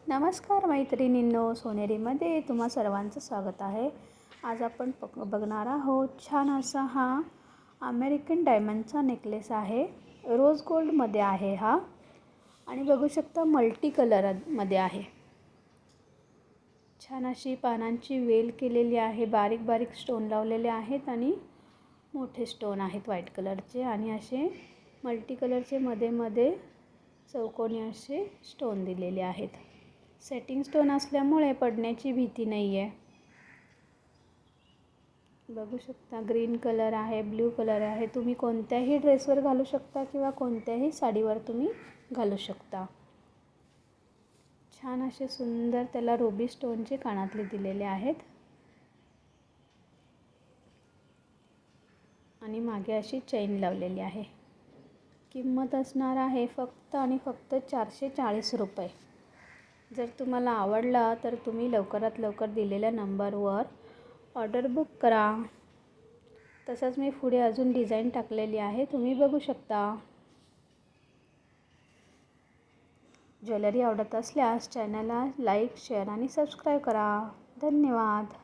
नमस्कार मैत्रिणींनो, सोनेरीमध्ये तुम्हा सर्वांचं स्वागत आहे. आज आपण बघणार आहोत छान असा हा अमेरिकन डायमंडचा नेकलेस आहे. रोज गोल्डमध्ये आहे हा आणि बघू शकता मल्टी कलरमध्ये आहे. छान अशी पानांची वेल केलेली आहे, बारीक बारीक स्टोन लावलेले आहेत आणि मोठे स्टोन आहेत व्हाईट कलरचे आणि असे मल्टी कलरचे मध्ये मध्ये चौकोनी असे स्टोन दिलेले आहेत. सेटिंग स्टोन असल्यामुळे पडण्याची भीती नाही आहे. बघू शकता ग्रीन कलर आहे, ब्ल्यू कलर आहे. तुम्ही कोणत्याही ड्रेसवर घालू शकता किंवा कोणत्याही साडीवर तुम्ही घालू शकता. छान असे सुंदर त्याला रुबी स्टोनचे कानातले दिलेले आहेत आणि मागे अशी चेन लावलेली आहे. किंमत असणार आहे फक्त आणि फक्त 440 रुपये. जर तुम्हाला आवडला तर तुम्ही लवकरात लवकर दिलेल्या नंबरवर ऑर्डर बुक करा. तसंच मी पुढे अजून डिझाईन टाकलेली आहे, तुम्ही बघू शकता. ज्वेलरी आवडत असल्यास चॅनलला लाईक, शेअर आणि सबस्क्राईब करा. धन्यवाद.